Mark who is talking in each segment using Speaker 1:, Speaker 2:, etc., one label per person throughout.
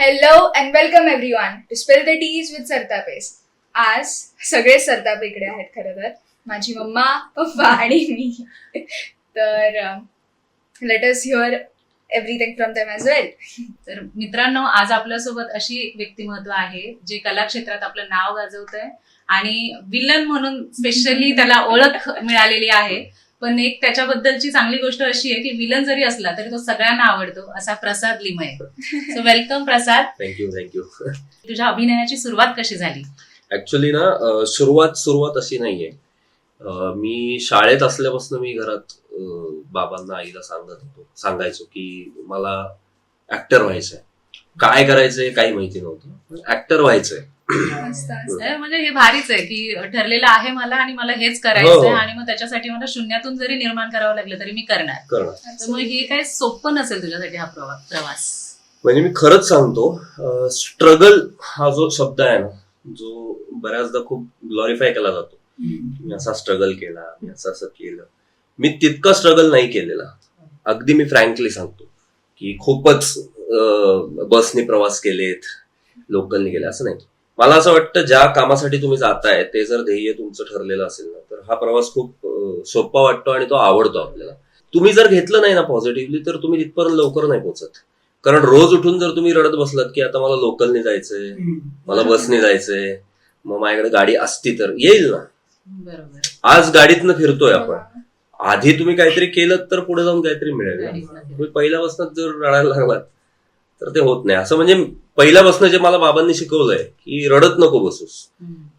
Speaker 1: Hello and welcome everyone to spill the teas with सरतापेस. आज सगळे सरताप इकडे आहेत. खरं तर माझी मम्मा, पप्पा आणि मी. तर let us hear everything from them as well.
Speaker 2: तर मित्रांनो, आज आपल्यासोबत अशी व्यक्तिमत्व आहे जे कला क्षेत्रात आपलं नाव गाजवतंय आणि विलन म्हणून स्पेशली त्याला ओळख मिळालेली आहे. पण एक त्याच्याबद्दलची चांगली गोष्ट अशी आहे की विलन जरी असला तरी तो सगळ्यांना आवडतो, असा प्रसाद लिमये. सो वेलकम प्रसाद.
Speaker 3: थँक्यू.
Speaker 2: तुझ्या अभिनयाची सुरुवात कशी झाली?
Speaker 3: ऍक्च्युली ना सुरुवात अशी नाहीये. मी शाळेत असल्यापासून मी घरात बाबांना आईला सांगायचो की मला ऍक्टर व्हायचंय. काय करायचंय काही माहिती नव्हतं, ऍक्टर व्हायचंय.
Speaker 2: म्हणजे हे भारीच आहे की ठरलेलं आहे मला आणि मला हेच करायचंय आणि मग त्याच्यासाठी मला शून्यातून जरी निर्माण करावं लागलं तरी मी करणार. तर मग हे काही सोपं नसेल तुझ्यासाठी हा प्रवास.
Speaker 3: म्हणजे मी खरंच सांगतो, स्ट्रगल हा जो शब्द आहे ना, जो बऱ्याचदा खूप ग्लोरिफाय केला जातो. मी असा स्ट्रगल केला, मी असं केलं. मी तितका स्ट्रगल नाही केलेला. अगदी मी फ्रँकली सांगतो की खूपच बसनी प्रवास केलेत, लोकलनी गेले, असं नाही. मला असं वाटतं ज्या कामासाठी तुम्ही जाताय ते जर ध्येय तुमचं ठरलेलं असेल ना, तर हा प्रवास खूप सोपा वाटतो आणि तो आवडतो आपल्याला. तुम्ही जर घेतलं नाही ना पॉझिटिव्हली, तर तुम्ही तिथपर्यंत लवकर नाही पोहोचत. कारण रोज उठून जर तुम्ही रडत बसलात की आता मला लोकलने जायचंय, मला बसने जायचंय, मग माझ्याकडे गाडी असती तर येईल ना.
Speaker 2: बरोबर.
Speaker 3: आज गाडीतनं फिरतोय आपण. आधी तुम्ही काहीतरी केलं तर पुढे जाऊन काहीतरी मिळेल. तुम्ही पहिल्यापासून जर रडायला लागलात तर ते होत नाही. असं म्हणजे पहिल्यापासून जे मला बाबांनी शिकवलंय की रडत नको बसूस,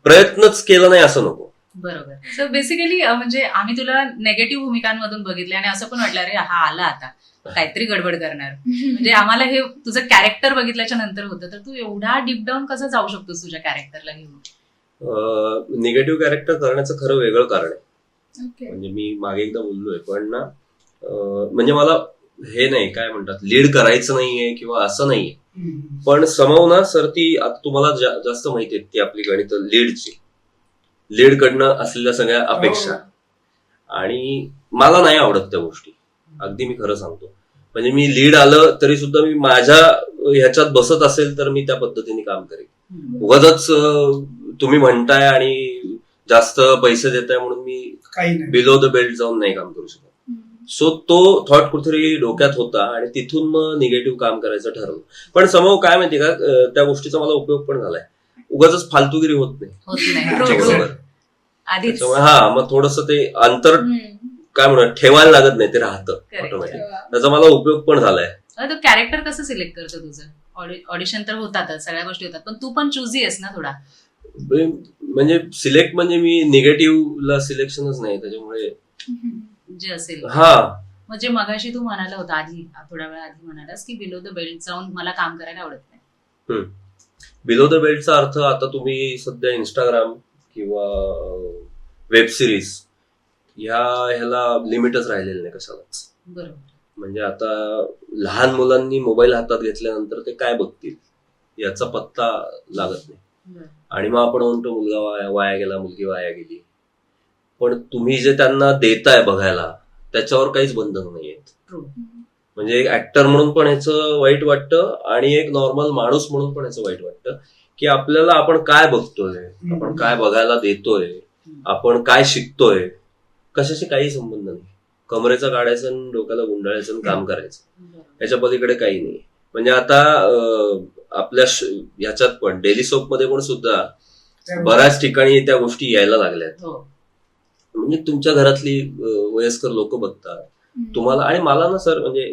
Speaker 3: प्रयत्नच केला नाही असं नको.
Speaker 2: बरोबर. सो बेसिकली म्हणजे आम्ही तुला नेगेटिव्ह भूमिकांमधून बघितले आणि असं पण वाटलं अरे हा आला आता काहीतरी गडबड करणार. म्हणजे आम्हाला हे तुझं कॅरेक्टर बघितल्याच्या नंतर होतं. तर तू एवढा डीप डाऊन कसं जाऊ शकतोस तुझ्या कॅरेक्टरला घेऊन?
Speaker 3: निगेटिव्ह कॅरेक्टर करण्याचं खरं वेगळं कारण आहे. म्हणजे मी मागे एकदा बोललोय पण ना, म्हणजे मला हे नाही काय म्हणतात लीड करायचं नाहीये किंवा असं नाहीये. पण समव ना सर, ती आता तुम्हाला जास्त माहिती आहे ती आपली गणित लीड कडनं असलेल्या सगळ्या अपेक्षा, आणि मला नाही आवडत त्या गोष्टी. अगदी मी खरं सांगतो. म्हणजे मी लीड आलं तरी सुद्धा मी माझ्या ह्याच्यात बसत असेल तर मी त्या पद्धतीने काम करेन. उगाचच तुम्ही म्हणताय आणि जास्त पैसे देताय म्हणून मी बिलो द बेल्ट जाऊन नाही काम करू शकत. सो तो थॉट कुठेतरी डोक्यात होता आणि तिथून मग निगेटिव्ह काम करायचं ठरवलं. पण समोर काय माहिती का, त्या गोष्टीचा मला उपयोग पण झालाय. उगाच फालतूगिरी होत नाही. हा, मग थोडस ते अंतर काय म्हणून ठेवायला लागत नाही, ते राहतं ऑटोमॅटिक. त्याचा मला उपयोग पण झालाय.
Speaker 2: तो कॅरेक्टर कसं सिलेक्ट करतो तुझं? ऑडिशन तर होतातच, सगळ्या गोष्टी होतात, पण तू पण चुझी आहेस ना थोडा.
Speaker 3: म्हणजे सिलेक्ट म्हणजे मी निगेटिव्हला सिलेक्शनच नाही, त्याच्यामुळे
Speaker 2: जे असेल.
Speaker 3: हा,
Speaker 2: म्हणजे मगाशी तू म्हणाला होता आधी, थोड्या वेळा आधी म्हणालास की बिलो द बेल्ट जाऊन मला काम करायला आवडत नाही.
Speaker 3: बिलो द बेल्टचा अर्थ आता तुम्ही सध्या इंस्टाग्राम किंवा वेब सिरीज ह्याला लिमिटच राहिलेलं नाही कशालाच.
Speaker 2: बरोबर.
Speaker 3: म्हणजे आता लहान मुलांनी मोबाईल हातात घेतल्यानंतर ते काय बघतील याचा पत्ता लागत नाही. आणि मग आपण म्हणतो मुलगा वाया गेला, मुलगी वाया गेली. पण तुम्ही जे त्यांना देताय बघायला त्याच्यावर काहीच बंधन नाहीयेत. म्हणजे एक ऍक्टर म्हणून पण ह्याचं वाईट वाटतं आणि एक नॉर्मल माणूस म्हणून पण ह्याचं वाईट वाटतं की आपल्याला आपण काय बघतोय, आपण काय बघायला देतोय, आपण काय शिकतोय, कशाशी काही संबंध नाही. कमरेचं काढायचं आणि डोक्याला गुंडाळायचं आणि काम करायचं, याच्या पलीकडे काही नाही. म्हणजे आता आपल्या ह्याच्यात पण डेली सोप मध्ये पण सुद्धा बऱ्याच ठिकाणी त्या गोष्टी यायला लागल्यात. म्हणजे तुमच्या घरातली वयस्कर लोक बघतात तुम्हाला. आणि मला ना सर, म्हणजे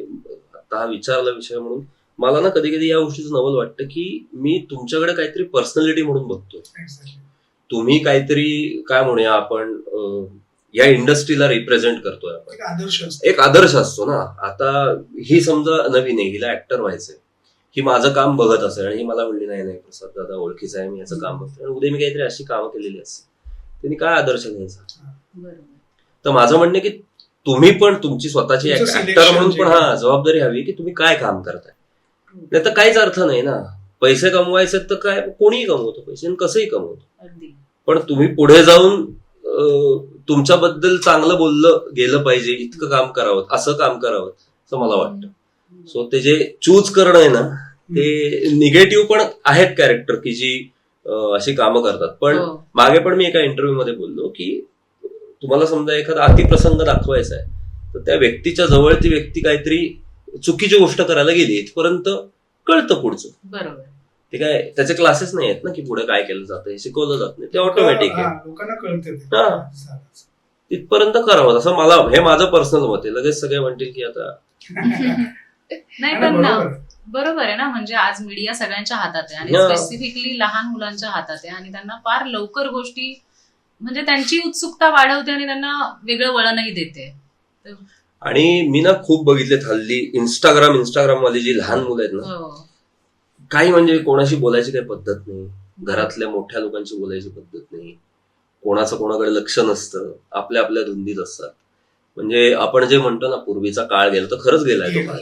Speaker 3: आता हा विचारला विषय म्हणून मला ना कधी कधी या गोष्टीचं नवल वाटतं की मी तुमच्याकडे काहीतरी पर्सनॅलिटी म्हणून बघतोय. तुम्ही काहीतरी काय म्हणूया आपण या इंडस्ट्रीला रिप्रेझेंट करतोय आपण, एक आदर्श असतो ना. आता ही समजा नवीन आहे, हिला ऍक्टर व्हायचंय, ही माझं काम बघत असेल आणि ही मला म्हणली नाही प्रसाद दादा ओळखीचं आहे, मी याचं काम बघतोय, आणि उद्या मी काहीतरी अशी कामं केलेली असते, त्यांनी काय आदर्श घ्यायचा. तर माझं म्हणणं की तुम्ही पण तुमची स्वतःची ऍक्टर म्हणून पण जबाबदारी हवी की तुम्ही काय काम करताय. नाही तर काहीच अर्थ नाही ना. पैसे कमवायचे तर काय कोणीही कमवतो पैसे आणि कसंही कमवतो, पण तुम्ही पुढे जाऊन तुमच्याबद्दल चांगलं बोललं गेलं पाहिजे, इतकं काम करावं, असं काम करावं असं मला वाटतं. सो ते जे चूज करणं आहे ना, ते निगेटिव्ह पण आहेत कॅरेक्टर की जी अशी कामं करतात. पण
Speaker 2: हो.
Speaker 3: मागे पण मी एका इंटरव्ह्यू मध्ये बोललो की तुम्हाला समजा एखादा अतिप्रसंग दाखवायचा आहे तर त्या व्यक्तीच्या जवळ ती व्यक्ती काहीतरी चुकीची गोष्ट करायला गेली इथपर्यंत कळतं पुढचं.
Speaker 2: बरोबर.
Speaker 3: ते काय त्याचे क्लासेस नाही आहेत ना की पुढे काय केलं जातं हे शिकवलं जात नाही, ते ऑटोमॅटिक आहे.
Speaker 4: लोकांना कळते ते.
Speaker 3: हा. तिथपर्यंत करावं असं मला, हे माझं पर्सनल मत आहे. लगेच सगळे म्हणतील की आता
Speaker 2: नाही
Speaker 4: आणि
Speaker 2: पण
Speaker 4: बरोबर आहे.
Speaker 2: बरोबर आहे ना, म्हणजे आज मीडिया सगळ्यांच्या हातात आहे आणि
Speaker 3: हा.
Speaker 2: स्पेसिफिकली लहान मुलांच्या हातात आहे आणि त्यांना फार लवकर गोष्टी म्हणजे त्यांची उत्सुकता वाढवते आणि त्यांना वेगळं वळणही देते.
Speaker 3: आणि मी ना खूप बघितलेत हल्ली इंस्टाग्राम वाली जी लहान मुलं आहेत ना,
Speaker 2: हो.
Speaker 3: काही म्हणजे कोणाशी बोलायची काही पद्धत नाही, घरातल्या मोठ्या लोकांशी बोलायची पद्धत नाही, कोणाचं कोणाकडे लक्ष नसतं, आपल्या आपल्या धुंदीत असतात. म्हणजे आपण जे म्हणतो ना पूर्वीचा काळ गेला तर खरंच गेलाय तो काळ.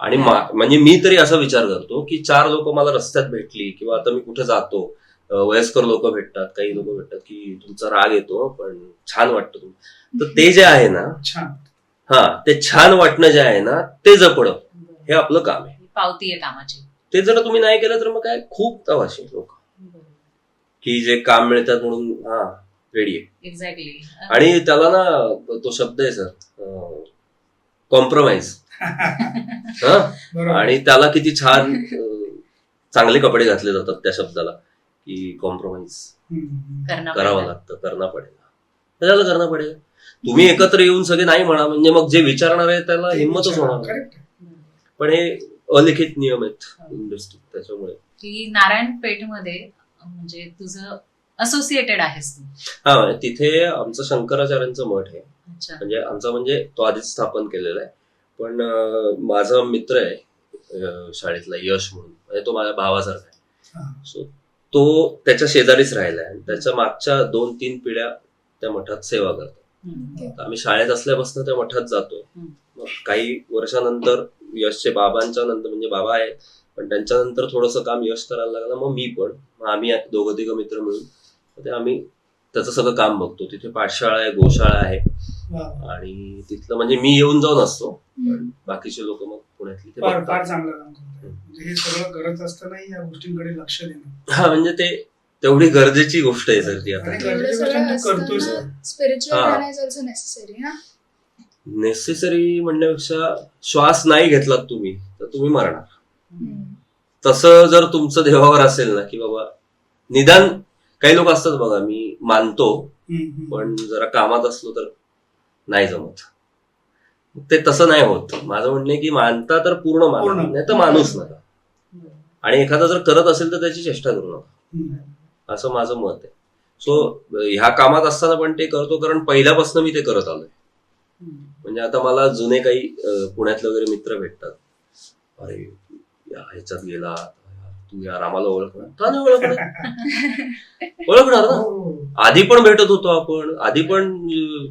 Speaker 3: आणि म्हणजे मी तरी असा विचार करतो की 4 लोक मला रस्त्यात भेटली किंवा आता मी कुठे जातो, वयस्कर लोक भेटतात, काही लोक भेटतात की तुमचा राग येतो पण छान वाटतं तुम्ही, तर ते जे आहे ना,
Speaker 4: छान.
Speaker 3: ते छान वाटणं जे आहे ना ते जपणं हे आपलं काम आहे.
Speaker 2: पावती आहे कामाची.
Speaker 3: ते जर तुम्ही नाही केलं तर मग काय खूप तवाशी लोक की जे काम मिळतात म्हणून रेडी आहे.
Speaker 2: एक्झॅक्टली.
Speaker 3: आणि त्याला ना तो शब्द आहे सर, कॉम्प्रोमाइज.
Speaker 4: बरोबर.
Speaker 3: आणि त्याला किती छान चांगले कपडे घातले जातात त्या शब्दाला की कॉम्प्रोमाइज करावं लागतं, करणं पडेल. त्याला करणं पडेल. तुम्ही एकत्र येऊन सगळे नाही म्हणा म्हणजे मग जे विचारणार आहे त्याला हिंमतच होणार.
Speaker 4: करेक्ट.
Speaker 3: पण हे अलिखित नियम आहेत इंडस्ट्रीत, त्याच्यामुळे.
Speaker 2: की नारायणपेठमध्ये म्हणजे तुझं असोसिएटेड आहेस तू.
Speaker 3: तिथे आमचं शंकराचार्यांचं मठ आहे.
Speaker 2: अच्छा.
Speaker 3: म्हणजे आमचा म्हणजे तो आधीच स्थापन केलेला आहे. पण माझा मित्र आहे शाळेतला यश म्हणून, म्हणजे तो माझ्या भावासारखा आहे. सो तो त्याच्या शेजारीच राहिलाय आणि त्याच्या मागच्या 2-3 पिढ्या त्या मठात सेवा करतात. आम्ही शाळेत असल्यापासून त्या मठात जातोय. मग काही वर्षानंतर यशचे बाबांच्या नंतर म्हणजे बाबा आहेत पण त्यांच्यानंतर थोडंसं काम यश करायला लागलं, मग मी पण, मग आम्ही 2-3 मित्र मिळून ते आम्ही त्याचं सगळं काम बघतो. तिथे पाठशाळा आहे, गोशाळा आहे आणि तिथलं म्हणजे मी येऊन जाऊन असतो पण बाकीचे लोक मग पुण्यातली ते
Speaker 4: फार
Speaker 3: बघतात.
Speaker 4: चांगलं काम करतात. म्हणजे हे सगळं करत असतानाही या गोष्टींकडे लक्ष देणं.
Speaker 3: म्हणजे ते तेवढी गरजेची गोष्ट आहे सर ती आता.
Speaker 4: आणि
Speaker 1: एवढं
Speaker 4: गरजेची
Speaker 1: सगळं
Speaker 4: गोष्ट तू करतोय
Speaker 1: असताना
Speaker 4: सर.
Speaker 1: स्पिरिच्युअल
Speaker 3: हा.
Speaker 1: राहणं इज ऑल्सो नेसेसरी ना.
Speaker 3: नेसेसरी म्हणण्यापेक्षा श्वास नाही घेतलात तुम्ही तर तुम्ही मरणार.
Speaker 1: हम्म.
Speaker 3: तसं जर तुमचं देवावर असेल ना की बाबा निदान, काही लोक असतात बघा मी मानतो पण जरा कामात असलो तर नाही जमत, ते तसं नाही होत. माझं म्हणणं आहे की मानता तर पूर्ण माना,
Speaker 4: पूर्ण.
Speaker 3: नाही तर माणूस नका. आणि एखादा जर करत असेल तर त्याची चेष्टा करू नका, असं माझं मत आहे. सो ह्या कामात असताना पण ते करतो कारण पहिल्यापासून मी ते करत आलोय. म्हणजे आता मला जुने काही पुण्यातले वगैरे मित्र भेटतात, अरे ह्याच्यात गेला तू यार आम्हाला ओळखणार का नाही ओळखणार ना. आधी पण भेटत होतो आपण, आधी पण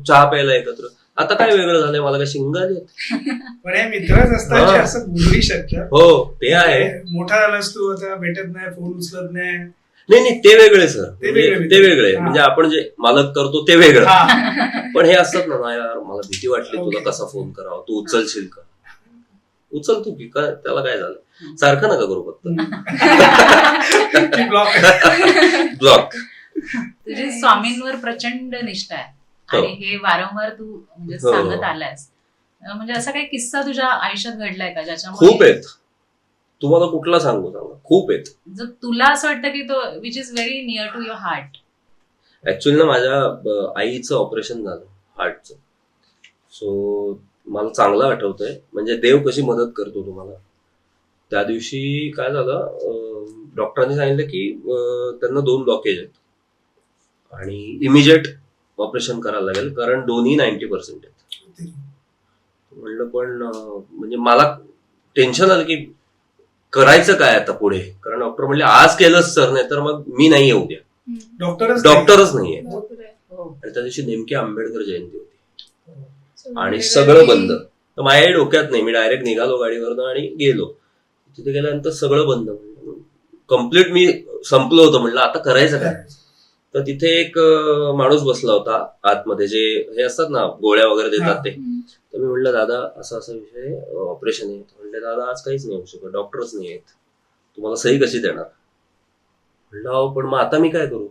Speaker 3: चहा प्यायला एकत्र. आता काय वेगळं झालंय, मला काय शिंगाले.
Speaker 4: पण हे मित्रच असतात जे असं बोलू शकतात.
Speaker 3: हो ते आहे.
Speaker 4: मोठा झालास तू आता भेटत नाही, फोन उचलत नाही.
Speaker 3: नाही ते वेगळे सर,
Speaker 4: ते वेगळे.
Speaker 3: ते वेगळे. म्हणजे आपण जे मालक करतो ते वेगळं. पण हे असतात ना यार मला भीती वाटली तुला कसा फोन करावा, तू उचलशील का, उचल तू की काय, त्याला काय झालं, सारखं नका करू फक्त ब्लॉक.
Speaker 2: तुझी स्वामींवर प्रचंड निष्ठा आहे आणि हे वारंवार तू म्हणजे सांगत आलायस. म्हणजे असा काही किस्सा तुझ्या आयुष्यात घडलाय का ज्याच्यामुळे?
Speaker 3: खूप आहेत. तुम्हाला कुठला सांगू सांगा, खूप आहेत.
Speaker 2: जर तुला असं वाटतं की तो which is very near to your heart.
Speaker 3: Actually ना माझ्या आईचं ऑपरेशन झालं हार्टचं. सो मला चांगलं आठवतंय म्हणजे देव कशी मदत करतो तुम्हाला. त्या दिवशी काय झालं, डॉक्टरांनी सांगितलं की त्यांना 2 ब्लॉकेज आहेत आणि इमिजिएट ऑपरेशन करायला लागेल कारण दोन्ही 90% आहेत. म्हणलं पण म्हणजे मला टेन्शन आलं की करायचं काय आता पुढे, कारण डॉक्टर म्हणले आज केलंच सर, नाही तर मग मी नाही येऊ द्या. डॉक्टरच नाहीये. आणि त्या दिवशी नेमकी आंबेडकर जयंती होती आणि सगळं बंद. तर माझ्या डोक्यात नाही, मी डायरेक्ट निघालो गाडीवरनं आणि गेलो. तिथे गेल्यानंतर सगळं बंद. कम्प्लीट मी संपलो होतो. म्हणलं आता करायचं काय. तर तिथे एक माणूस बसला होता आतमध्ये, जे हे असतात ना गोळ्या वगैरे देतात ते. तर मी म्हणलं दादा असा असा विषय ऑपरेशन आहे. म्हणले दादा आज काहीच नाही होऊ शकत, डॉक्टरच नाही आहेत, तुम्हाला सही कशी देणार? म्हणलं अहो पण मग आता मी काय करू?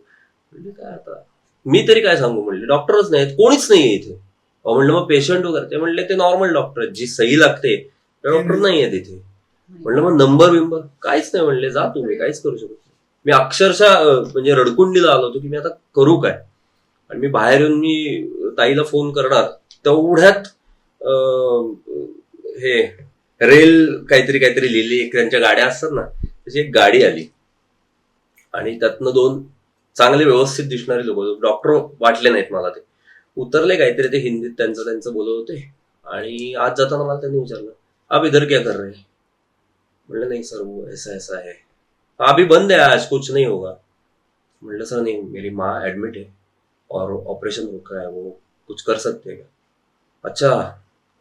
Speaker 3: म्हणले काय आता मी तरी काय सांगू, म्हणले डॉक्टरच नाहीत, कोणीच नाहीये इथे. अहो म्हणलं मग पेशंट वगैरे? ते म्हणले ते नॉर्मल डॉक्टर आहेत, जी सही लागते डॉक्टर नाहीये तिथे. म्हणलं मग नंबर बिंबर? काहीच नाही. म्हणले जा तुम्ही, काहीच करू शकत नाही. मी अक्षरशः म्हणजे रडकुंडीला आलो होतो की मी आता करू काय. आणि मी बाहेर येऊन मी ताईला फोन करणार तेवढ्यात हे रेल काहीतरी लिहिली, त्यांच्या गाड्या असतात ना त्याची एक गाडी आली आणि त्यातनं 2 चांगले व्यवस्थित दिसणारे लोक, डॉक्टर वाटले नाहीत मला, ते उतरले काहीतरी, ते हिंदीत त्यांचं बोलत होते. आणि आज जाताना मला त्यांनी विचारलं आप इधर क्या कर रहे हैं? म्हणलं नहीं सर वो ऐसा ऐसा है, अभी बंद है आज कुछ नहीं होगा. म्हणलं सर नहीं मेरी माँ एडमिट है और ऑपरेशन रुका है, वो कुछ कर सकते हैं का? अच्छा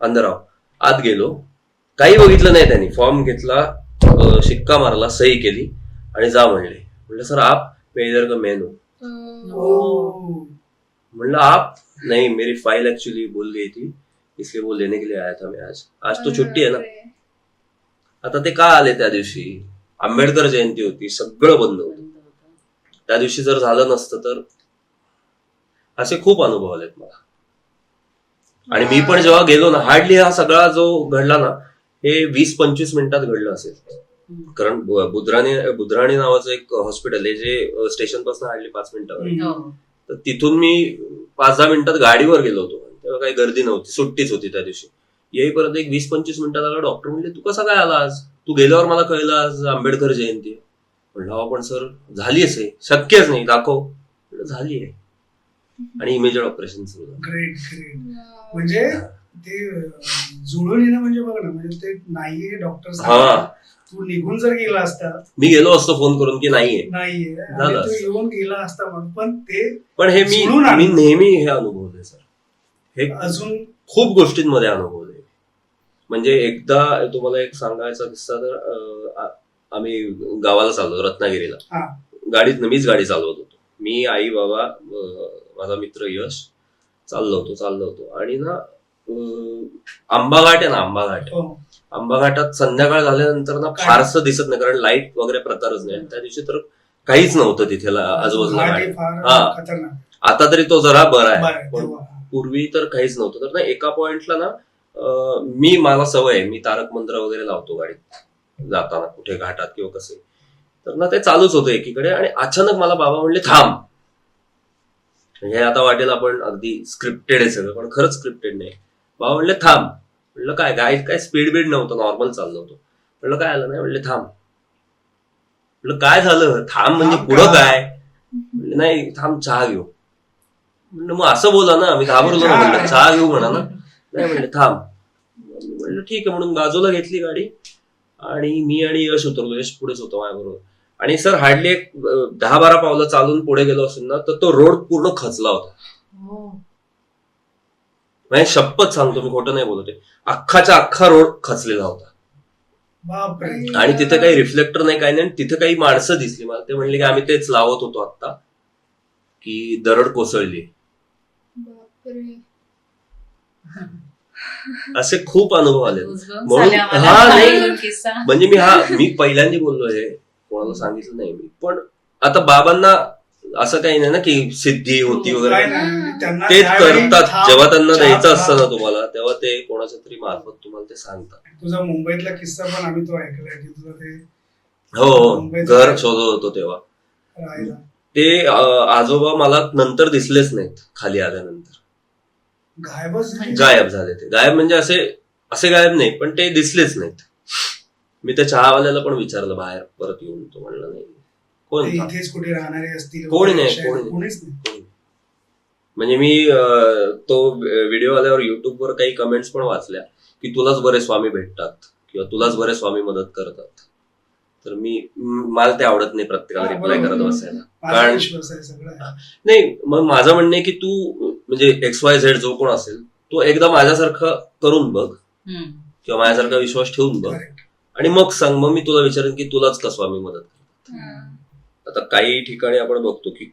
Speaker 3: अंदर आओ. आत गेलो, काही बघितलं नाही त्यांनी, फॉर्म घेतला, शिक्का मारला, सही केली आणि जा म्हणले. म्हणलं सर आप? मैं इधर का मैन हूँ. म्हणलं आप? नहीं मेरी फाइल एक्चुअली भूल गई थी इसलिए वो लेने के लिए आया था मैं आज तो छुट्टी आहे ना. आता ते का आले त्या दिवशी? आंबेडकर जयंती होती, सगळं बंद होतं. त्या दिवशी जर झालं नसतं तर असे खूप अनुभव आलेत मला. आणि मी पण जेव्हा गेलो ना, हार्डली हा सगळा जो घडला ना हे 20-25 मिनिटात घडलं असेल. कारण बुधराणी नावाचं एक हॉस्पिटल आहे जे स्टेशन पासून हार्डली 5 मिनिटावर. तर तिथून मी 5-10 मिनिटात गाडीवर गेलो होतो. तेव्हा काही गर्दी नव्हती, सुट्टीच होती त्या दिवशी. येईपर्यंत एक 20-25 मिनिटात आला. डॉक्टर म्हणले तू कसा काय आला आज? तू गेल्यावर मला कळलं आज आंबेडकर जयंती. म्हणलं हो पण सर झाली असे, शक्यच नाही, दाखव. झाली आहे आणि इमिजिएट ऑपरेशन सुरू झालं.
Speaker 4: Great great. म्हणजे ते जुळून येणं म्हणजे बघ ना, म्हणजे ते नाहीये डॉक्टर,
Speaker 3: हा
Speaker 4: तू निघून जर गेला असता,
Speaker 3: मी गेलो असतो फोन करून की नाहीये
Speaker 4: आणि तू येऊन गेला असता म्हणून,
Speaker 3: पण हे मी नेहमी हे अनुभवलंय सर. हे
Speaker 4: अजून
Speaker 3: खूप गोष्टींमध्ये अनुभवलंय. म्हणजे एकदा तुम्हाला एक सांगायचा किस्सा, तर आम्ही गावाला चाललो रत्नागिरीला. गाडीत मीच गाडी चालवत होतो, मी, आई, बाबा, माझा मित्र यश चाललो होतो. आणि ना आंबाघाट आहे ना, आंबाघाटात संध्याकाळ झाल्यानंतर ना फारसं दिसत नाही, कारण लाईट वगैरे प्रकारच नाही. त्या दिवशी तर काहीच नव्हतं तिथे आजूबाजूला. हा आता तरी तो जरा बरा आहे, पण पूर्वी तर काहीच नव्हतं. तर ना एका पॉइंटला ना मला सवय आहे, मी तारक मंत्र वगैरे लावतो गाडीत जाताना कुठे घाटात किंवा कसे. तर ना ते चालूच होतं एकीकडे. आणि अचानक मला बाबा म्हणले थांब. हे आता वाटेल आपण अगदी स्क्रिप्टेड आहे सगळं, पण खरंच स्क्रिप्टेड नाही. बाबा म्हणले थांब. म्हणलं काय स्पीड बीड नव्हतं, नॉर्मल चाललं होतं. म्हणलं काय आलं? नाही म्हणले थांब. म्हणलं काय झालं? थांब म्हणजे पुढं काय? म्हणले नाही थांब चहा घेऊ. म्हणलं मग असं बोला ना, मी घाबरलो ना. म्हणलं चहा घेऊ म्हणा ना. नाही म्हणले थांब. म्हणलं ठीक आहे म्हणून बाजूला घेतली गाडी आणि मी आणि यश उतरलो. यश पुढेच होतो माझ्याबरोबर. आणि सर हार्डली एक 10-12 पावलं चालून पुढे गेलो असेल ना, तर तो रोड पूर्ण खचला होता. म्हणजे शपथ सांगतो, मी खोटं नाही बोलत, अख्खाच्या अख्खा रोड खचलेला होता. आणि तिथे काही रिफ्लेक्टर नाही, काही नाही. तिथे काही माणसं दिसली मला. ते म्हणले की आम्ही तेच लावत होतो आता की दरड कोसळली. असे खूप अनुभव आले. म्हणजे मी पहिल्यांदा बोललोय, कोणाला सांगितलं नाही मी. पण आता बाबांना असं काही नाही ना की सिद्धी होती वगैरे, ते करतात. जेव्हा त्यांना द्यायचं असतं ना तुम्हाला, तेव्हा ते कोणाच्या तरी मार्फत तुम्हाला ते सांगतात.
Speaker 4: तुझा मुंबईतला किस्सा पण आम्ही तो ऐकलाय की तुझं ते
Speaker 3: घर शोधत होतो तेव्हा. ते आजोबा मला नंतर दिसलेच नाहीत. खाली आल्यानंतर गायब झाले. ते गायब म्हणजे असे गायब नाही, पण ते दिसलेच नाहीत. मी त्या चहावाल्याला पण विचारलं बाहेर परत येऊन, तो म्हणला नाही
Speaker 4: इथेच कुठे राहणारे असतील,
Speaker 3: कोणी नाही. म्हणजे मी तो व्हिडिओ आल्यावर युट्यूबवर काही कमेंट्स पण वाचल्या की तुलाच बरे स्वामी भेटतात किंवा तुलाच बरे स्वामी मदत करतात. तर मला ते आवडत नाही प्रत्येकाला रिप्लाय करत बसायला. कारण नाही, मग माझं म्हणणं आहे की तू म्हणजे XYZ जो कोण असेल तो एकदा माझ्यासारखं करून बघ किंवा माझ्यासारखा विश्वास ठेवून बघ आणि मग सांग. मग मी तुला विचारेन की तुलाच का स्वामी मदत करतात. आता काही ठिकाणी आपण बघतो की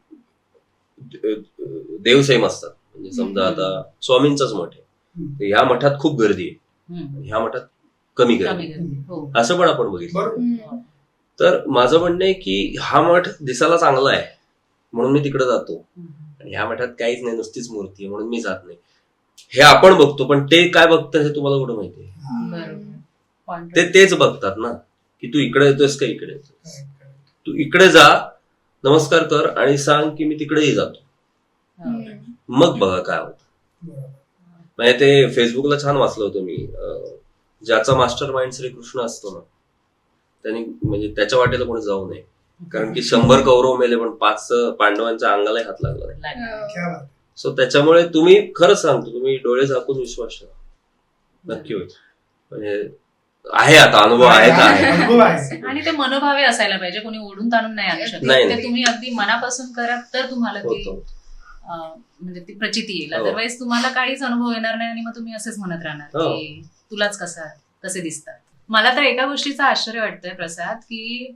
Speaker 3: देव सेम असतात. म्हणजे समजा आता स्वामींचाच मठ आहे, ह्या मठात खूप गर्दी आहे, ह्या मठात कमी
Speaker 2: कमी
Speaker 3: गर्दी,
Speaker 2: गर्दी. हो.
Speaker 3: असं पण आपण बघितलं.
Speaker 4: बरोबर.
Speaker 3: तर माझं म्हणणं आहे की हा मठ दिसायला चांगला आहे म्हणून मी तिकडे जातो, आणि ह्या मठात काहीच नाही, नुसतीच मूर्ती आहे म्हणून मी जात नाही, हे आपण बघतो. पण ते काय बघतं हे तुम्हाला कुठं माहिती आहे?
Speaker 2: बरोबर.
Speaker 3: ते तेच बघतात ना की तू इकडे येतोयस का इकडे येतोयस. तू इकडे जा, नमस्कार कर आणि सांग की मी तिकडेही जातो, मग बघा काय होतं.
Speaker 4: बरोबर.
Speaker 3: म्हणजे ते फेसबुकला छान वाचलं होतं मी, ज्याचा मास्टर माइंड श्रीकृष्ण असतो ना त्यांनी म्हणजे त्याच्या वाटेला कोणी जाऊ नये, कारण की 100 कौरव मेले पण 5 पांडवांच्या अंगालाही हात लागला नाही.
Speaker 4: क्या बात.
Speaker 3: सो त्याच्यामुळे तुम्ही खरंच सांगतो, तुम्ही डोळे झाकून विश्वास ठेवा, नक्की होईल. म्हणजे आहे आता अनुभव आहे का आहे.
Speaker 4: अनुभव आहे.
Speaker 2: आणि ते मनोभावे असायला पाहिजे, कोणी ओढून ताणून नाही आणू शकत.
Speaker 3: नाही,
Speaker 2: ते
Speaker 3: नाही.
Speaker 2: तुम्ही अगदी मनापासून करा तर तुम्हाला ती
Speaker 3: होतं.
Speaker 2: म्हणजे ती प्रचिती येईल.
Speaker 3: हो.
Speaker 2: अदरवाईज तुम्हाला काहीच अनुभव येणार नाही आणि मग तुम्ही असेच म्हणत राहणार
Speaker 3: हो.
Speaker 2: की तुलाच कसे दिसतात. मला तर एका गोष्टीचं आश्चर्य वाटतंय प्रसाद, की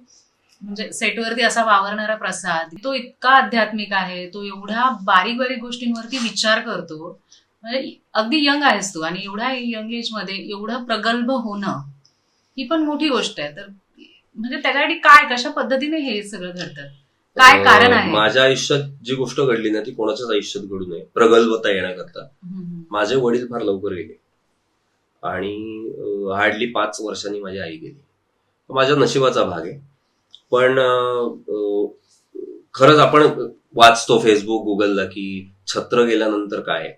Speaker 2: म्हणजे सेटवरती असा वावरणारा प्रसाद, तो इतका आध्यात्मिक आहे, तो एवढ्या बारीक बारीक गोष्टींवरती विचार करतो. म्हणजे अगदी यंग आहेस तू आणि एवढ्या यंग एज मध्ये एवढं प्रगल्भ होणं ही पण मोठी गोष्ट आहे. तर म्हणजे त्याच्यासाठी काय, कशा पद्धतीने हे सगळं घडतं, काय कारण आहे?
Speaker 3: माझ्या आयुष्यात जी गोष्ट घडली ना ती कोणाच्याच आयुष्यात घडू नये प्रगल्भता येण्याकरता. माझे वडील फार लवकर गेले आणि हार्डली 5 वर्षांनी माझी आई गेली. माझ्या नशिबाचा भाग आहे. पण खरंच आपण वाचतो फेसबुक गुगलला की छत्र गेल्यानंतर काय,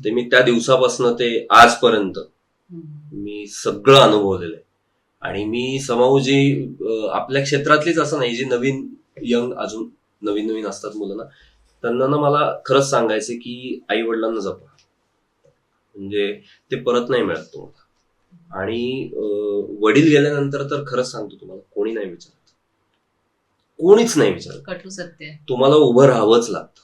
Speaker 3: ते मी त्या दिवसापासून ते आजपर्यंत मी सगळं अनुभवलेलं आहे. आणि मी समाऊ जी आपल्या क्षेत्रातलीच असं नाही, जी नवीन यंग अजून नवीन असतात मुलं ना, त्यांना ना मला खरंच सांगायचं की आई वडिलांना जपा, म्हणजे ते परत नाही मिळत तुम्हाला. आणि वडील गेल्यानंतर तर खरंच सांगतो तुम्हाला कोणी नाही विचारत, कोणीच नाही विचारत.
Speaker 2: कटू सत्य आहे.
Speaker 3: तुम्हाला उभं राहावंच लागतं.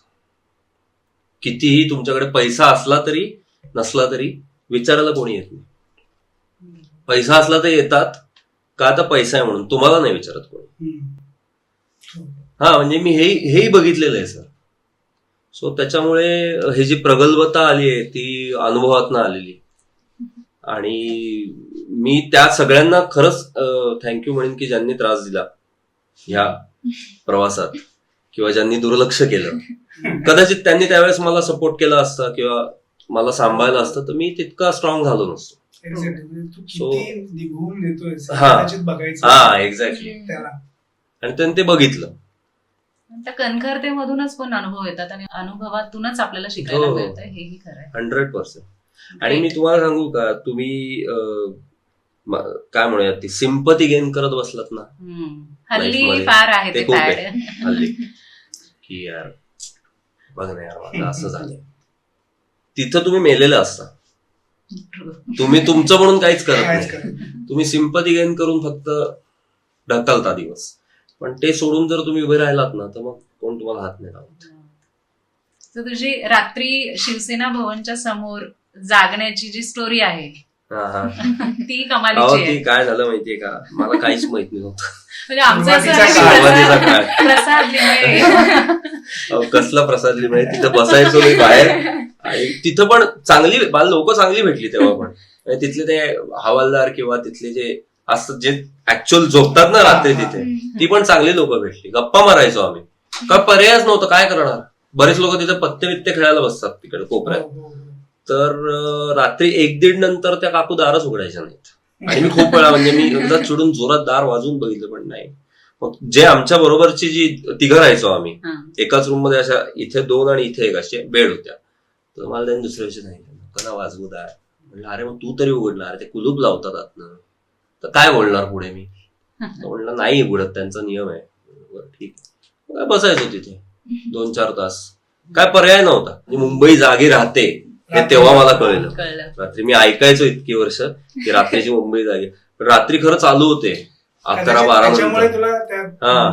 Speaker 3: कितीही तुमच्याकडे पैसा असला तरी नसला तरी विचारायला कोणी येत नाही. पैसा असला तर येतात का, तर पैसा आहे म्हणून, तुम्हाला नाही विचारत कोणी. हा म्हणजे मी हेही बघितलेलं आहे सर. सो त्याच्यामुळे ही जी प्रगल्भता आली आहे ती अनुभवातनं आलेली. आणि मी त्या सगळ्यांना खरंच थँक्यू म्हणेन की ज्यांनी त्रास दिला ह्या प्रवासात, किंवा ज्यांनी दुर्लक्ष केलं. कदाचित त्यांनी त्यावेळेस मला सपोर्ट केला असता किंवा मला सांभाळलं असतं तर मी तितका स्ट्रॉंग झालो नसतो. हा एक्झॅक्टली.
Speaker 4: त्याला
Speaker 3: आणि त्यांनी ते बघितलं.
Speaker 2: त्या कणखरतेमधूनच पण अनुभव येतात आणि अनुभवातूनच आपल्याला शिकायला
Speaker 3: हो.
Speaker 2: मिळतं, हेही खरं आहे.
Speaker 3: 100%. आणि मी तुम्हाला सांगू का, तुम्ही काय म्हणूयात ती सिम्पती गेन करत बसलात ना
Speaker 2: हल्ली
Speaker 3: मध्ये,
Speaker 2: फार आहे
Speaker 3: ते
Speaker 2: ते
Speaker 3: खूप
Speaker 2: फॅड.
Speaker 3: आहे हल्ली, की यार बघ ना यार माझं असं झालंय. तिथं तुम्ही मेलेलं असता, तुम्ही तुमचं म्हणून काहीच करत नाही. तुम्ही सिम्पती गेन करून फक्त ढकलता दिवस. पण ते सोडून जर तुम्ही उभे राहिलात ना तर मग कोण तुम्हाला हात नाही लावत.
Speaker 2: तर तुझी रात्री शिवसेना भवनच्या समोर जागण्याची जी स्टोरी आहे ती कमालीची आहे.
Speaker 3: ती काय झालं माहितीये का, मला काहीच माहित नव्हतं.
Speaker 2: म्हणजे आमचं असं
Speaker 3: सुरुवातीचा
Speaker 2: आहे
Speaker 3: काळ.
Speaker 2: की प्रसाद लिमये.
Speaker 3: कसला प्रसाद लिमये, तिथं बसायचो मी बाहेर. आणि तिथं पण मला लोक चांगली भेटली तेव्हा पण. म्हणजे तिथले ते हवालदार किंवा तिथले जे असतात जे ऍक्च्युअल झोपतात ना रात्री तिथे, ती पण चांगली लोक भेटली. गप्पा मारायचो आम्ही, काय पर्यायच नव्हतं, काय करणार. बरेच लोक तिथे पत्ते बित्ते खेळायला बसतात तिकडे कोपऱ्यात. तर रात्री 1-1:30 नंतर त्या काकू दारच उघडायच्या नाहीत. आणि मी खूप वेळा म्हणजे मी एकदा चिडून जोरात दार वाजवून बघितलं पण नाही. मग जे आमच्या बरोबरची जी तिघं राहायचो आम्ही एकाच रूम मध्ये, अशा इथे 2 आणि इथे 1 असे बेड होत्या. तर मला त्यांनी दुसऱ्या दिवशी सांगितलं कसा वाजवू दार. म्हणलं अरे मग तू तरी उघडणार, ते कुलूप लावतात आतनं, तर काय बोलणार पुढे मी. म्हणलं नाही उघडत, त्यांचा नियम आहे. ठीक आहे, बसायचो तिथे 2-4 तास, काय पर्याय नव्हता. मुंबई जागी राहते हे तेव्हा मला कळलं. रात्री मी ऐकायचो इतकी वर्ष की रात्रीची मुंबई जागी, पण रात्री खरं चालू होते 11-12
Speaker 4: त्याच्यामुळे तुला त्या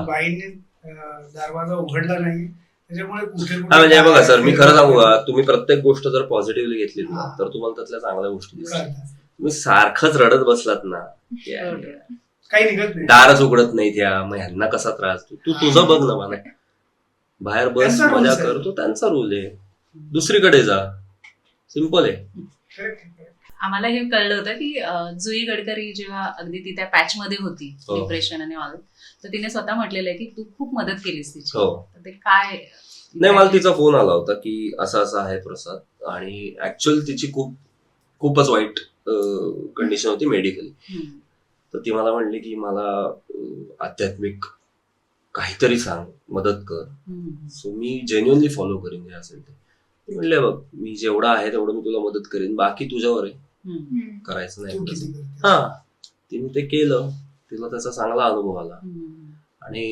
Speaker 4: बाईने दरवाजा उघडला नाही त्याच्यामुळे कुठे
Speaker 3: म्हणजे बघा सर, मी खरं सांगू का, तुम्ही प्रत्येक गोष्ट जर पॉझिटिव्हली घेतली ना तर तुम्हाला त्यातल्या चांगल्या गोष्टी दिसतात. तुम्ही सारखंच रडत बसलात ना
Speaker 4: काही निघत नाही,
Speaker 3: दारच उघडत नाही त्या, मग ह्यांना कसा त्रास. तू तुझं बघ ना, मला बाहेर बस मजा कर, तो त्यांचा रूल आहे. दुसरीकडे जा, सिंपल आहे.
Speaker 2: आम्हाला हे कळलं होतं की जुई गडकरी जेव्हा अगदी ती त्या पॅच मध्ये होती
Speaker 3: हो.
Speaker 2: डिप्रेशन आणि ऑल, तर तिने स्वतः म्हटलेलं आहे की तू खूप मदत केलीस तिची.
Speaker 3: हो.
Speaker 2: तर ते काय
Speaker 3: नाही, मला तिचा फोन आला होता की असं असं आहे प्रसाद, आणि ऍक्च्युअल तिची खूपच वाईट कंडिशन होती मेडिकली.
Speaker 2: हम्म.
Speaker 3: तर ती मला म्हणली की मला आध्यात्मिक काहीतरी सांग, मदत कर.
Speaker 2: हम्म.
Speaker 3: सो मी जेन्युअनली फॉलो करीन जे असेल ते. ती म्हणले बघ, मी जेवढं आहे तेवढं मी तुला मदत करीन, बाकी तुझ्यावर आहे,
Speaker 2: हम्म.
Speaker 3: करायचं नाही
Speaker 4: तू
Speaker 3: पुढचं.
Speaker 4: किती करतेस?
Speaker 3: हा, तिने ते केलं. तिला त्याचा चांगला अनुभव आला.
Speaker 2: हम्म.
Speaker 3: आणि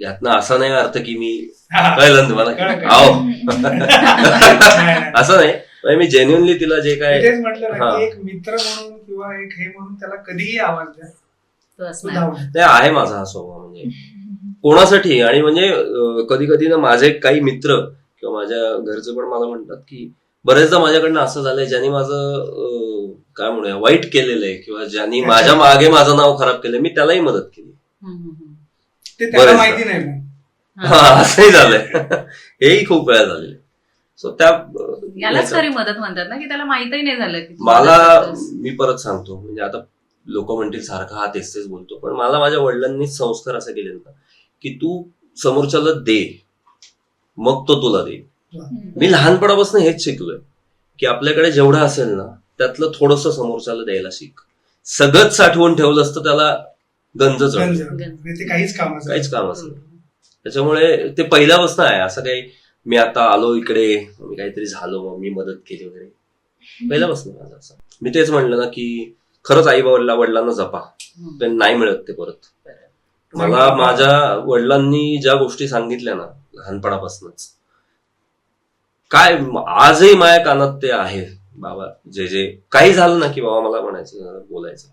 Speaker 3: यातनं असा नाही अर्थ की मी
Speaker 4: हा.
Speaker 3: कळलं ना तुम्हाला
Speaker 4: कळलं,
Speaker 3: की
Speaker 4: कळलं.
Speaker 3: आहो
Speaker 4: नाही, नाही.
Speaker 3: असं नाही. म्हणजे मी जेन्युअनली तिला जे
Speaker 4: मी
Speaker 3: काय
Speaker 4: तेच म्हटलं ना
Speaker 3: हा.
Speaker 4: की एक मित्र म्हणून किंवा एक हे म्हणून त्याला कधीही आवाज द्या,
Speaker 2: तो
Speaker 4: तो
Speaker 2: असणार.
Speaker 4: धावणार.
Speaker 3: ते आहे माझा हा स्वभाव, म्हणजे कोणासाठी. आणि म्हणजे कधी कधी ना माझे काही मित्र किंवा माझ्या घरचे पण मला म्हणतात की बरेचदा माझ्याकडनं असं झालंय ज्यांनी माझं काय म्हणूया वाईट केलेलं आहे, किंवा ज्यांनी माझ्या मागे माझं नाव खराब केलंय, मी त्यालाही मदत केली.
Speaker 2: हम्म. हम्म.
Speaker 4: ते त्याला
Speaker 3: बरेचदा.
Speaker 4: माहिती नाही मग.
Speaker 3: हा, असंही झालंय. हेही खूप वेळा झालेलं. सो त्या
Speaker 2: यालाच खरी मदत म्हणतात ना, की त्याला माहितही नाही झालं की तू
Speaker 3: मला,
Speaker 2: मदत करतोस.
Speaker 3: मी परत सांगतो, म्हणजे आता लोक म्हणतील सारखा हा तेच बोलतो, पण मला माझ्या वडिलांनीच संस्कार असे केले ना की तू समोरच्याला दे, मग तो तुला दे. मी लहानपणापासून हेच शिकलोय की आपल्याकडे जेवढं असेल ना त्यातलं थोडंसं समोरच्याला द्यायला शिक. सगळंच साठवून ठेवलं असतं त्याला गंज चढ,
Speaker 4: गंज. म्हणजे ते काहीच कामाचं
Speaker 3: काहीच काम असलं. त्याच्यामुळे ते पहिल्यापासून आहे. असं काही मी आता आलो इकडे, मी काहीतरी झालो मग मी मदत केली वगैरे, पहिल्यापासून माझं असं. मी तेच म्हणलं ना की खरंच आई वडिलांना जपा,
Speaker 2: हम्म.
Speaker 3: ते नाही मिळत ते परत. मला माझ्या वडिलांनी ज्या गोष्टी सांगितल्या ना लहानपणापासूनच, काय आजही माझ्या कानात ते आहे. बाबा जे काही झालं ना की बाबा मला म्हणायचं, बोलायचं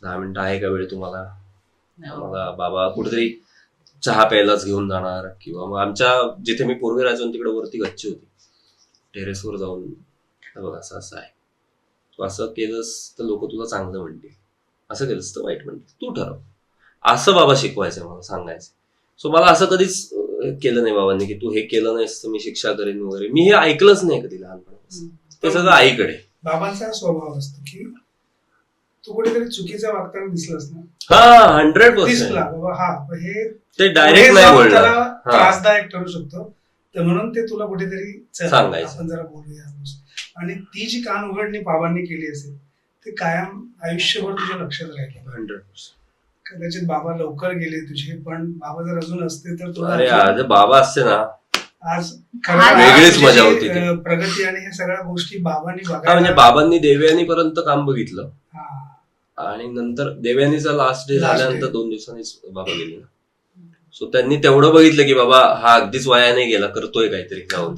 Speaker 3: 10 मिनिटं आहे का वेळ तुम्हाला, मला बाबा कुठेतरी चहा प्यायलाच घेऊन जाणार, किंवा मग आमच्या जिथे मी पूर्वी राहायचो तिकडे वरती गच्ची होती, टेरेसवर जाऊन बघ असं असं आहे, तू असं केलंस तर लोक तुला चांगलं म्हणतील, असं केलंस तर वाईट म्हणतील, तू ठरव. असं बाबा शिकवायचं, मला सांगायचं. सो मला असं कधीच केलं नाही बाबांनी की तू हे केलं नाहीस तर मी शिक्षा करेन वगैरे. मी हे ऐकलंच नाही कधी लहानपणापासून. ते सगळं आईकडे.
Speaker 4: बाबांचा स्वभाव असतो की तू कुठेतरी चुकीचं वागताना दिसलंस ना,
Speaker 3: हा, 100%.
Speaker 4: दिसला बाबा हा हे
Speaker 3: ते
Speaker 4: पुढे
Speaker 3: डायरेक्ट नाही
Speaker 4: जाऊन
Speaker 3: बोलणार.
Speaker 4: त्याला
Speaker 3: हा.
Speaker 4: त्रासदायक ठरू शकतो, तर म्हणून ते तुला कुठेतरी चल,
Speaker 3: सांगायचं.
Speaker 4: आपण जरा बोलूया या गोष्टी. आणि ती जी कान उघडणी बाबांनी केली असेल ते कायम आयुष्यभर तुझ्या लक्षात राहील.
Speaker 3: 100%.
Speaker 4: कदाचित बाबा लवकर गेले तुझे, पण बाबा जर अजून असते तर तुला
Speaker 3: अरे
Speaker 4: अजून
Speaker 3: आज बाबा असते ना,
Speaker 4: आज
Speaker 2: आज
Speaker 3: वेगळीच
Speaker 4: तुझी
Speaker 3: मजा
Speaker 4: जी,
Speaker 3: होती ती.
Speaker 4: प्रगती आणि ह्या सगळ्या गोष्टी बाबांनी
Speaker 3: हा, म्हणजे
Speaker 4: बघायला.
Speaker 3: बाबांनी देवयानीपर्यंत काम बघितलं,
Speaker 4: हा.
Speaker 3: आणि नंतर देवयानीचा लास्ट डे
Speaker 4: Last
Speaker 3: झाल्यानंतर
Speaker 4: day.
Speaker 3: 2 दिवसांनीच बाबा गेले ना. सो त्यांनी तेवढं बघितलं की बाबा हा अगदीच वाया नाही गेला, करतोय काहीतरी जाऊन.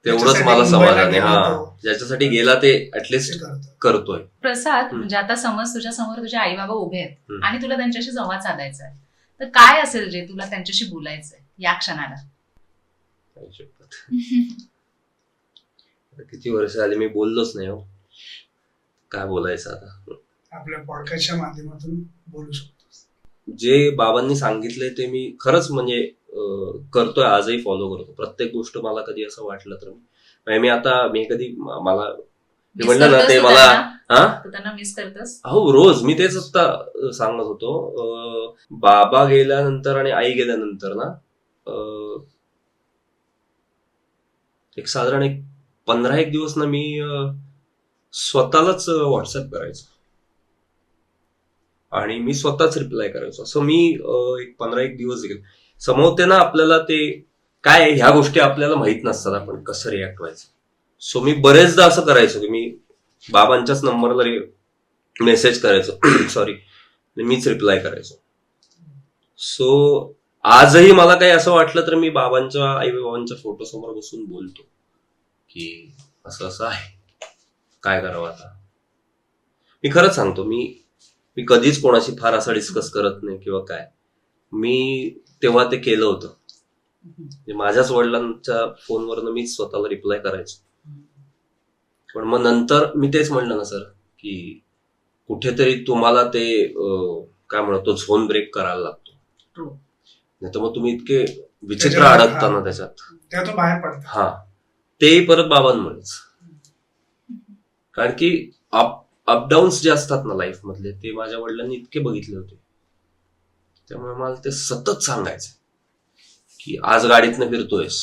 Speaker 3: तेवढंच
Speaker 4: ज्याच्यासाठी
Speaker 3: मला
Speaker 4: मुंबईला
Speaker 3: समाधान आहे.
Speaker 4: गेला
Speaker 3: हा,
Speaker 4: होता.
Speaker 3: ज्याच्यासाठी गेला ते
Speaker 4: ते
Speaker 3: ऍटलिस्ट
Speaker 4: करतो.
Speaker 3: करतोय.
Speaker 2: प्रसाद,
Speaker 3: हम्म.
Speaker 2: म्हणजे आता समज तुझ्या समोर तुझे आई बाबा उभे आहेत
Speaker 3: हम्म.
Speaker 2: आणि तुला त्यांच्याशी संवाद साधायचा आहे, तर काय असेल जे तुला त्यांच्याशी बोलायचंय या क्षणाला?
Speaker 3: काय शपथ. किती वर्ष आली मी बोललोच नाही हो. काय बोलायचं आता.
Speaker 4: आपल्या पॉडकास्टच्या माध्यमातून बोलू शकतो.
Speaker 3: जे बाबांनी सांगितलंय ते मी खरंच म्हणजे करतोय, आजही फॉलो करतो. प्रत्येक गोष्ट मला कधी असं वाटलं तर म्हणजे मी कधी मला
Speaker 2: Miss
Speaker 3: म्हणलं ना
Speaker 2: करतोस
Speaker 3: ते
Speaker 2: तू
Speaker 3: मला
Speaker 2: त्यांना?
Speaker 3: हा
Speaker 2: तू त्यांना मिस करतोस?
Speaker 3: हो, रोज. मी तेच आता सांगत होतो. बाबा गेल्यानंतर आणि आई गेल्यानंतर ना एक साधारण 15 दिवस ना मी स्वतःलाच व्हॉट्सअप करायचो आणि मी स्वतःच रिप्लाय करायचो. असं मी एक 15 दिवस गेले. समोरते ना आपल्याला ते काय ह्या गोष्टी आपल्याला माहित नसतात, आपण कसं रिॲक्ट व्हायचं. सो मी बरेचदा असं करायचो की मी बाबांच्याच नंबरला मेसेज करायचो सॉरी, मीच रिप्लाय करायचो. सो आजही मला काही असं वाटलं तर मी बाबांच्या आई बाबांच्या फोटो समोर बसून बोलतो की असं असं आहे, काय करावं आता. मी खरंच सांगतो, मी कधीच कोणाशी फार असं डिस्कस करत नाही किंवा काय. मी तेव्हा ते केलं होतं. माझ्याच वडिलांच्या फोनवरनं मीच स्वतःला रिप्लाय करायचो. पण मग नंतर मी तेच म्हणलं ना सर की कुठेतरी तुम्हाला ते काय म्हणतो झोन ब्रेक करायला लागतो, नाही तर मग तुम्ही इतके विचित्र अडकता ना
Speaker 4: त्यातून बाहेर पडता.
Speaker 3: हा, तेही परत बाबांमुळेच. कारण की अपडाऊन्स जे असतात ना लाईफ मधले, ते माझ्या वडिलांनी इतके बघितले होते, त्यामुळे मला ते सतत सांगायचं की आज गाडीतनं फिरतोयस,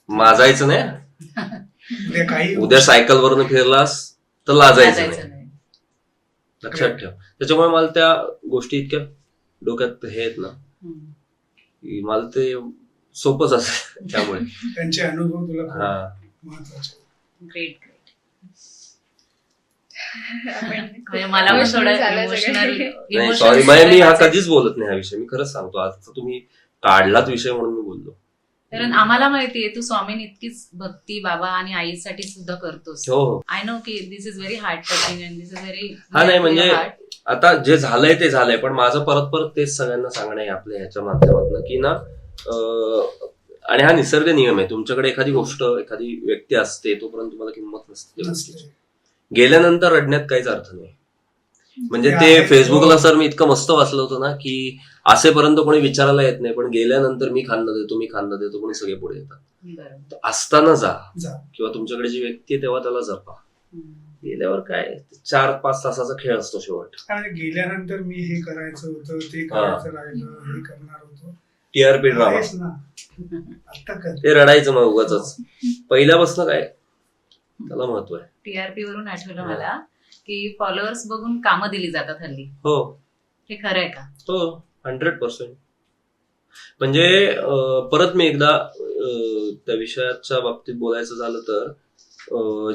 Speaker 3: माजायचं नाही,
Speaker 4: काही
Speaker 3: उद्या सायकलवरनं फिरलास तर लाजायचं नाही,
Speaker 2: नाही.
Speaker 3: लक्षात ठेव. त्याच्यामुळे मला त्या गोष्टी इतक्या डोक्यात हे आहेत ना,
Speaker 2: हम्म.
Speaker 3: की मला ते सोपंच असं. त्यामुळे
Speaker 4: त्यांचे अनुभव तुला खूप
Speaker 3: हा
Speaker 4: महत्वाचे.
Speaker 2: Great great.
Speaker 1: आपण
Speaker 2: म्हणजे मला पण
Speaker 1: Emotional
Speaker 2: थोडं
Speaker 1: झालं
Speaker 2: इमोशनल
Speaker 1: सगळं.
Speaker 3: नाही सॉरी, मी हा कधीच बोलत नाही हा विषय, मी खरंच सांगतो, आज तर तुम्ही काढलाच विषय म्हणून मी बोललो.
Speaker 2: कारण आम्हाला माहितीये तू स्वामीन इतकीच भक्ती बाबा आणि आईसाठी सुद्धा करतोस.
Speaker 3: हो हो.
Speaker 2: आय नो की this is very heart touching and this is very
Speaker 3: हा नाही म्हणजे आता जे झालंय ते झालंय, पण माझं परत परत तेच सगळ्यांना सांगणं आहे आपल्या ह्याच्या माध्यमातून की ना, आणि हा निसर्ग नियम आहे, तुमच्याकडे एखादी गोष्ट एखादी व्यक्ती असते तोपर्यंत तुम्हाला किंमत नसते त्या गोष्टीची.
Speaker 4: नसते.
Speaker 3: गेल्यानंतर रडण्यात काहीच अर्थ नाही. म्हणजे
Speaker 4: ते
Speaker 3: ते
Speaker 4: आहे.
Speaker 3: फेसबुकला सर मी इतकं मस्त वाचलं होतं ना, की असेपर्यंत कोणी विचारायला येत नाही, पण गेल्यानंतर मी खांदा देतो, मी खांदा देतो, कोणी सगळे पुढे येतात.
Speaker 2: बरोबर.
Speaker 3: तर असताना जा,
Speaker 4: जा.
Speaker 3: किंवा तुमच्याकडे जी व्यक्ती आहे तेव्हा त्याला जपा.
Speaker 2: हम्म.
Speaker 3: गेल्यावर काय 4-5 तासाचा खेळ असतो शेवट.
Speaker 4: आणि गेल्यानंतर मी हे करायचं होतं, ते करायचं राहिलं, हे करणार होतो,
Speaker 3: टीआरपी ड्रामा,
Speaker 4: आहेच ना आता कर.
Speaker 3: ते रडायचं मग उगाच. पहिल्यापासून काय त्याला महत्व आहे.
Speaker 2: टीआरपी वरून आठवलं मला की फॉलोअर्स बघून कामं दिली जातात हल्ली.
Speaker 3: हो
Speaker 2: हे खरं आहे का?
Speaker 3: हो 100%. म्हणजे परत मी एकदा त्या विषयाच्या बाबतीत बोलायचं झालं तर,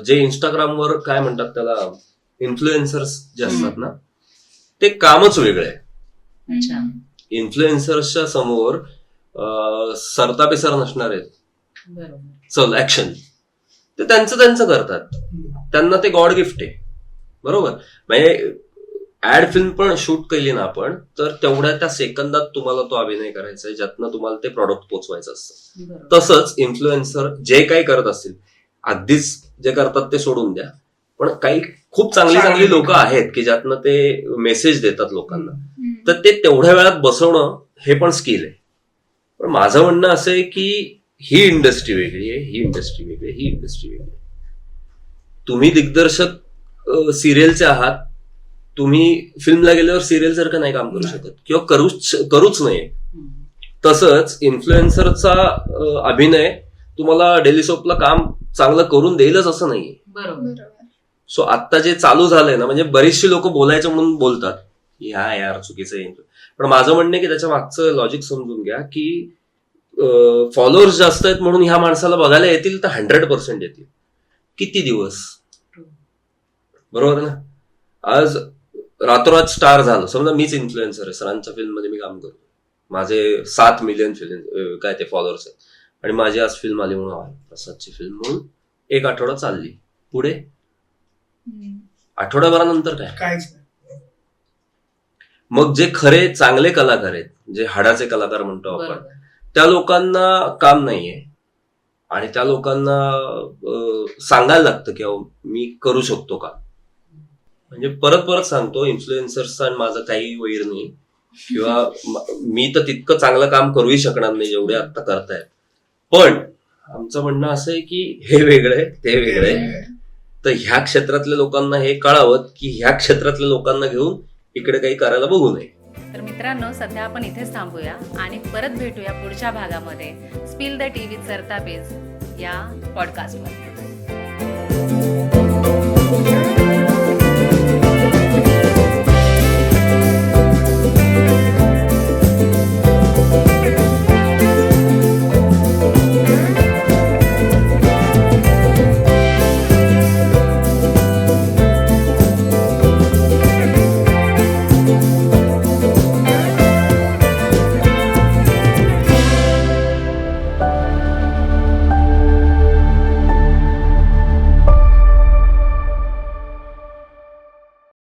Speaker 3: जे इंस्टाग्रामवर काय म्हणतात त्याला, इन्फ्लुएन्सर्स जे असतात ना, ते कामच वेगळं आहे.
Speaker 2: अच्छा.
Speaker 3: इन्फ्लुएन्सर्सच्या समोर सरतापेसर नसणार आहेत.
Speaker 2: बरोबर.
Speaker 3: चल ऍक्शन, ते त्यांचं करतात, त्यांना ते गॉड गिफ्ट आहे. बरोबर. म्हणजे ऍड फिल्म पण शूट केली ना आपण, तर तेवढ्या त्या सेकंदात तुम्हाला तो अभिनय करायचा आहे ज्यातनं तुम्हाला ते प्रॉडक्ट पोचवायचं असतं.
Speaker 2: बरोबर.
Speaker 3: तसंच इन्फ्लुएन्सर जे काही करत असतील, अगदीच जे करतात ते सोडून द्या, पण काही खूप चांगली लोक आहेत की ज्यातनं ते मेसेज देतात लोकांना, तर ते तेवढ्या वेळात बसवणं हे पण स्किल आहे. पण माझं म्हणणं असं आहे की ही इंडस्ट्री वेगळी आहे, ही इंडस्ट्री वेगळी आहे, ही इंडस्ट्री वेगळी आहे. तुम्ही दिग्दर्शक सिरियलचे आहात, तुम्ही फिल्मला गेल्यावर सिरियल सारखं नाही काम करू शकत, किंवा करूच नाही.
Speaker 2: हम्म.
Speaker 3: तसंच इन्फ्लुएन्सरचा अभिनय तुम्हाला डेली सोपला काम चांगलं करून देईलच असं नाहीये.
Speaker 2: बरोबर.
Speaker 3: सो आता जे चालू झालंय ना, म्हणजे बरीचशी लोक बोलायचं म्हणून बोलतात, ह्या यार चुकीचं आहे, पण माझं म्हणणं आहे की त्याच्या मागचं लॉजिक समजून घ्या की फॉलोअर्स जास्त आहेत म्हणून ह्या माणसाला बघायला येतील तर 100% येतील. किती दिवस, बरोबर ना. आज रातोरात स्टार झालं, समजा मीच इन्फ्लुएन्सर आहे, सरांच्या फिल्म मध्ये मी काम करतो, माझे 7 मिलियन फिल्म काय ते फॉलोअर्स आहेत, आणि माझी आज फिल्म आली म्हणून प्रसादची फिल्म म्हणून 1 आठवडा चालली, पुढे आठवड्याभरानंतर काय?
Speaker 4: काहीच नाही.
Speaker 3: मग जे खरे चांगले कलाकार आहेत, जे हाडाचे कलाकार म्हणतो आपण,
Speaker 2: बरोबर.
Speaker 3: त्या लोकांना काम नाहीये, आणि त्या लोकांना सांगायला लागतं की मी करू शकतो का. म्हणजे परत परत सांगतो, इन्फ्लुएन्सर्सचा आणि माझं काही वैर नाही, किंवा मी तर तितकं चांगलं काम करूही शकणार नाही जेवढे आता करतायत, पण आमचं म्हणणं असं आहे की हे वेगळं आहे, ते वेगळं आहे. तर ह्या क्षेत्रातल्या लोकांना हे कळावं की ह्या क्षेत्रातल्या लोकांना घेऊन इकडे काही करायला बघू नये.
Speaker 2: तर मित्रांनो, सध्या आपण इथेच थांबूया आणि परत भेटूया पुढच्या भागामध्ये स्पिल द टी विथ सरतापेज या पॉडकास्टमध्ये.